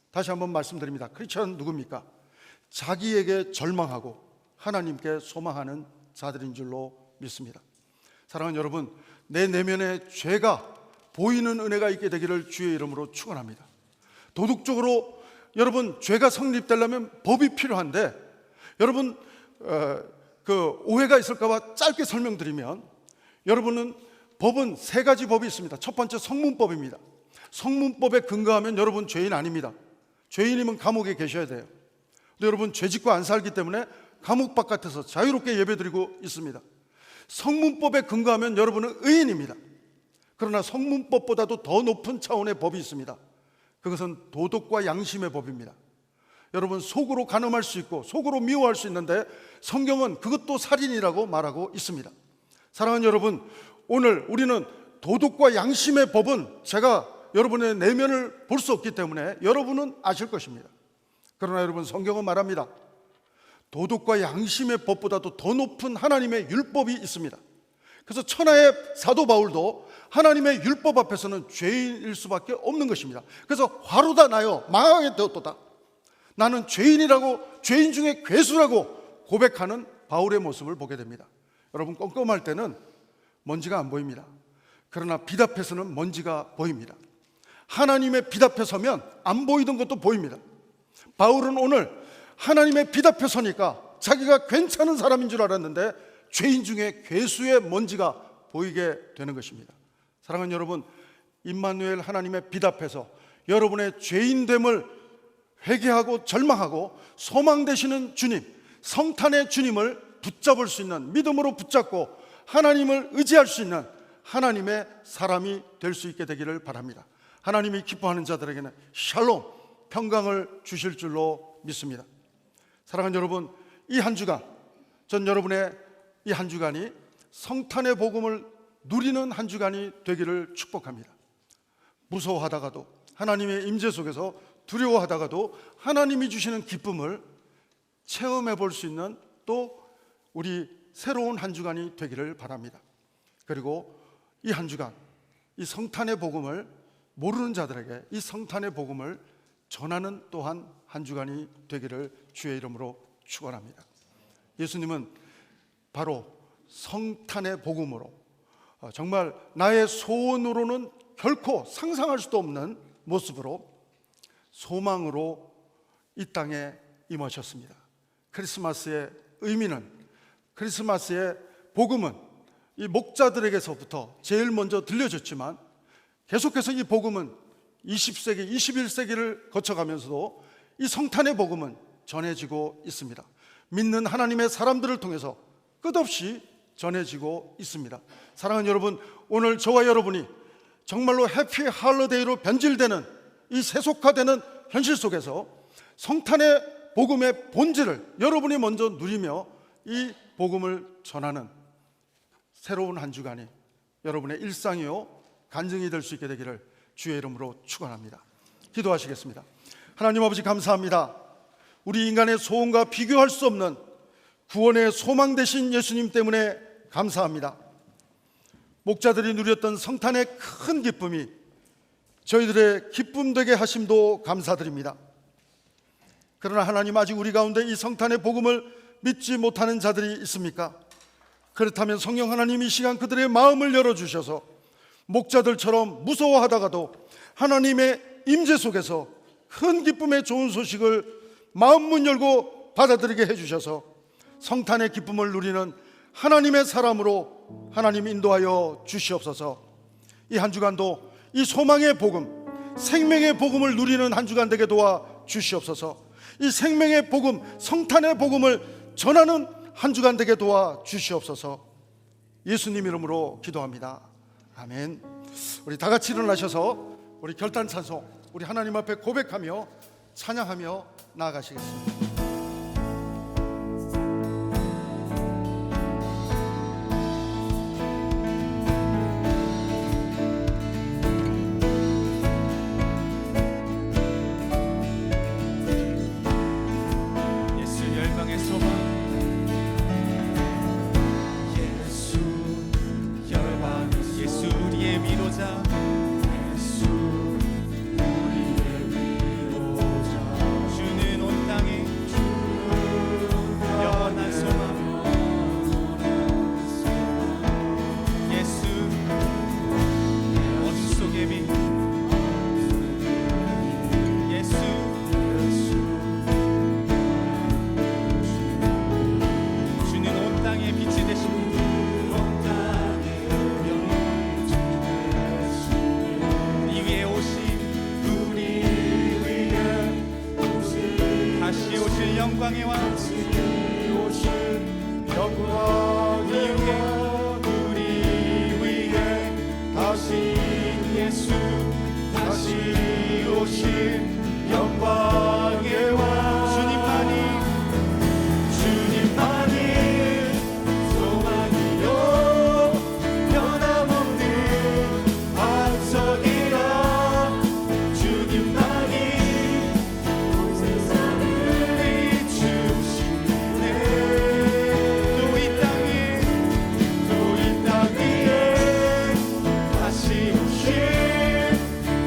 다시 한번 말씀드립니다. 크리스천은 누굽니까? 자기에게 절망하고 하나님께 소망하는 자들인 줄로 믿습니다. 사랑하는 여러분, 내 내면에 죄가 보이는 은혜가 있게 되기를 주의 이름으로 축원합니다. 도덕적으로 여러분, 죄가 성립되려면 법이 필요한데, 여러분 그 오해가 있을까 봐 짧게 설명드리면, 여러분은 법은 3가지 법이 있습니다. 첫 번째 성문법입니다. 성문법에 근거하면 여러분 죄인 아닙니다. 죄인이면 감옥에 계셔야 돼요. 근데 여러분 죄 짓고 안 살기 때문에 감옥 바깥에서 자유롭게 예배드리고 있습니다. 성문법에 근거하면 여러분은 의인입니다. 그러나 성문법보다도 더 높은 차원의 법이 있습니다. 그것은 도덕과 양심의 법입니다. 여러분, 속으로 간음할 수 있고 속으로 미워할 수 있는데 성경은 그것도 살인이라고 말하고 있습니다. 사랑하는 여러분, 오늘 우리는 도덕과 양심의 법은 제가 여러분의 내면을 볼 수 없기 때문에 여러분은 아실 것입니다. 그러나 여러분, 성경은 말합니다. 도덕과 양심의 법보다도 더 높은 하나님의 율법이 있습니다. 그래서 천하의 사도 바울도 하나님의 율법 앞에서는 죄인일 수밖에 없는 것입니다. 그래서 화로다 나여 망하게 되었도다, 나는 죄인이라고, 죄인 중에 괴수라고 고백하는 바울의 모습을 보게 됩니다. 여러분, 껌껌할 때는 먼지가 안 보입니다. 그러나 빛 앞에서는 먼지가 보입니다. 하나님의 빛 앞에 서면 안 보이던 것도 보입니다. 바울은 오늘 하나님의 빛 앞에 서니까 자기가 괜찮은 사람인 줄 알았는데 죄인 중에 괴수의 먼지가 보이게 되는 것입니다. 사랑하는 여러분, 임마누엘 하나님의 빛 앞에서 여러분의 죄인됨을 회개하고 절망하고 소망 되시는 주님, 성탄의 주님을 붙잡을 수 있는, 믿음으로 붙잡고 하나님을 의지할 수 있는 하나님의 사람이 될 수 있게 되기를 바랍니다. 하나님이 기뻐하는 자들에게는 샬롬, 평강을 주실 줄로 믿습니다. 사랑하는 여러분, 이 한 주간, 전 여러분의 이 한 주간이 성탄의 복음을 누리는 한 주간이 되기를 축복합니다. 무서워하다가도, 하나님의 임재 속에서 두려워하다가도 하나님이 주시는 기쁨을 체험해 볼 수 있는 또 우리 새로운 한 주간이 되기를 바랍니다. 그리고 이 한 주간, 이 성탄의 복음을 모르는 자들에게 이 성탄의 복음을 전하는 또한 한 주간이 되기를 주의 이름으로 축원합니다. 예수님은 바로 성탄의 복음으로 정말 나의 소원으로는 결코 상상할 수도 없는 모습으로 소망으로 이 땅에 임하셨습니다. 크리스마스의 의미는, 크리스마스의 복음은 이 목자들에게서부터 제일 먼저 들려졌지만 계속해서 이 복음은 20세기, 21세기를 거쳐가면서도 이 성탄의 복음은 전해지고 있습니다. 믿는 하나님의 사람들을 통해서 끝없이 전해지고 있습니다. 사랑하는 여러분, 오늘 저와 여러분이 정말로 해피 할러데이로 변질되는 이 세속화되는 현실 속에서 성탄의 복음의 본질을 여러분이 먼저 누리며 이 복음을 전하는 새로운 한 주간이 여러분의 일상이요 간증이 될 수 있게 되기를 주의 이름으로 축원합니다. 기도하시겠습니다. 하나님 아버지, 감사합니다. 우리 인간의 소원과 비교할 수 없는 구원의 소망 되신 예수님 때문에 감사합니다. 목자들이 누렸던 성탄의 큰 기쁨이 저희들의 기쁨 되게 하심도 감사드립니다. 그러나 하나님, 아직 우리 가운데 이 성탄의 복음을 믿지 못하는 자들이 있습니까? 그렇다면 성령 하나님, 이 시간 그들의 마음을 열어주셔서 목자들처럼 무서워하다가도 하나님의 임재 속에서 큰 기쁨의 좋은 소식을 마음 문 열고 받아들이게 해주셔서 성탄의 기쁨을 누리는 하나님의 사람으로 하나님 인도하여 주시옵소서. 이 한 주간도 이 소망의 복음, 생명의 복음을 누리는 한 주간 되게 도와 주시옵소서. 이 생명의 복음, 성탄의 복음을 전하는 한 주간 되게 도와 주시옵소서. 예수님 이름으로 기도합니다. 아멘. 우리 다 같이 일어나셔서 우리 결단 찬송, 우리 하나님 앞에 고백하며 찬양하며 나아가시겠습니다. 영광의 왕, 영광의 왕, 우리 위해 다시 예수, 다시 오신 영광의 왕, 주님만이 소망이요 변함없는 반석이라. 주님만이 온 세상을 비추시네. 또 이 땅 위에 다시 오신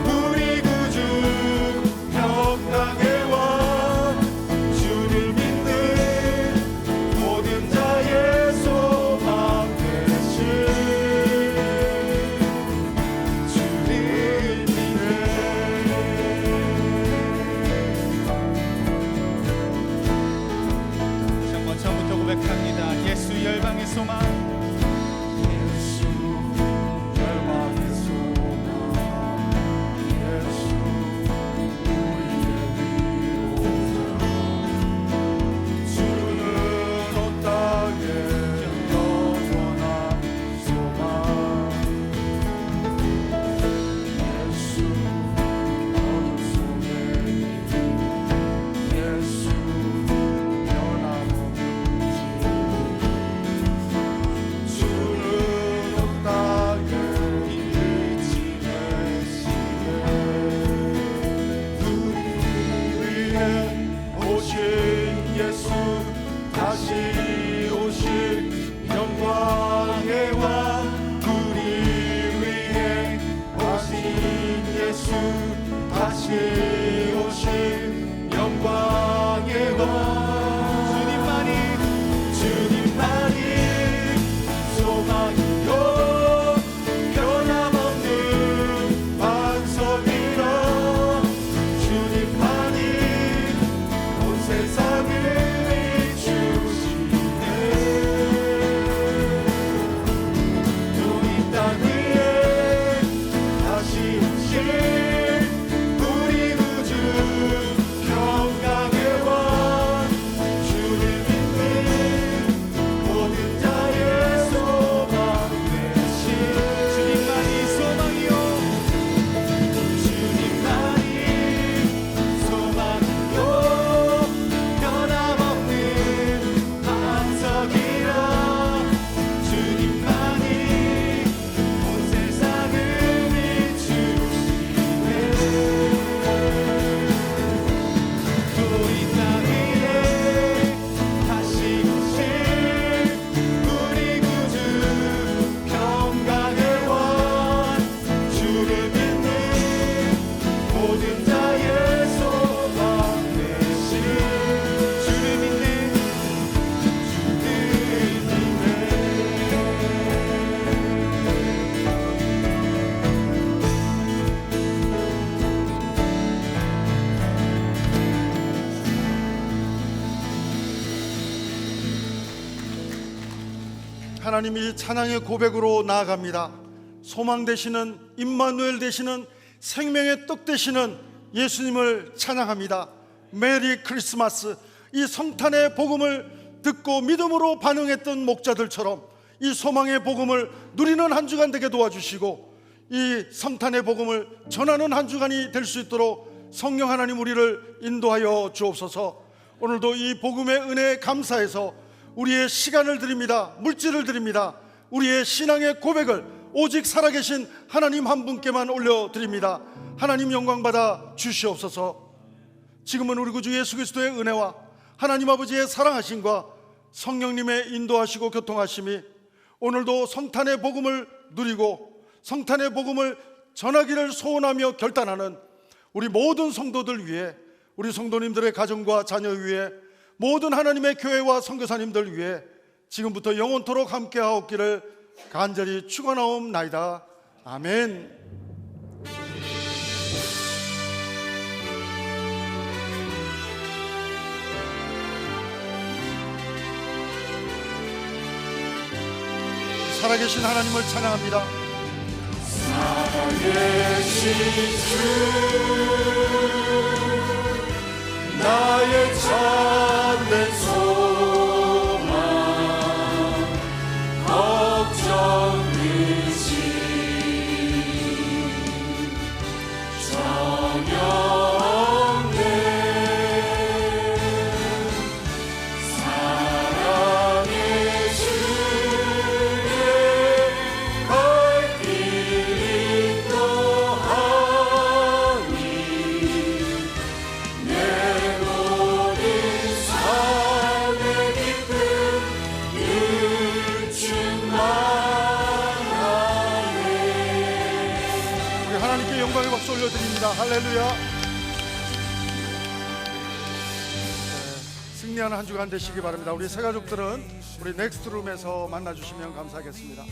우리 구주 평강의 왕, 주를 믿는 모든 자의 소망 되신 주를 믿네. 한번 처음부터 고백합니다. 예수 열방의 소망, 예수 열방의 소망, 예수 우리의 위로자. 주는 온 땅에 영원한 소망. 예수 어둠 속에 예수 변함없는 주는 온 땅에 빛이 되시네. 우리 위해 오신 예수, 다시 오신 영광의 왕. 우리 위해 오신 예수, 다시 오신 영광의 왕. 주님만이 하나님이 찬양의 고백으로 나아갑니다. 소망 되시는 임마누엘 되시는 생명의 떡 되시는 예수님을 찬양합니다. 메리 크리스마스. 이 성탄의 복음을 듣고 믿음으로 반응했던 목자들처럼 이 소망의 복음을 누리는 한 주간 되게 도와주시고 이 성탄의 복음을 전하는 한 주간이 될 수 있도록 성령 하나님 우리를 인도하여 주옵소서. 오늘도 이 복음의 은혜에 감사해서 우리의 시간을 드립니다. 물질을 드립니다. 우리의 신앙의 고백을 오직 살아계신 하나님 한 분께만 올려드립니다. 하나님 영광 받아 주시옵소서. 지금은 우리 구주 예수 그리스도의 은혜와 하나님 아버지의 사랑하심과 성령님의 인도하시고 교통하심이 오늘도 성탄의 복음을 누리고 성탄의 복음을 전하기를 소원하며 결단하는 우리 모든 성도들 위해, 우리 성도님들의 가정과 자녀 위해, 모든 하나님의 교회와 선교사님들 위해 지금부터 영원토록 함께하옵기를 간절히 축원하옵나이다. 아멘. 살아계신 하나님을 찬양합니다. 살아계신 주 나의 참된 소망 걱정 의심 전혀 없네. 사랑의 주의 갈 길이 또하니 내 모든 삶의 기쁨 일충만하네. 우리 하나님께 영광의 박수 올려드립니다. 할렐루야. 승리하는 한 주간 되시기 바랍니다. 우리 새 가족들은 우리 넥스트룸에서 만나주시면 감사하겠습니다.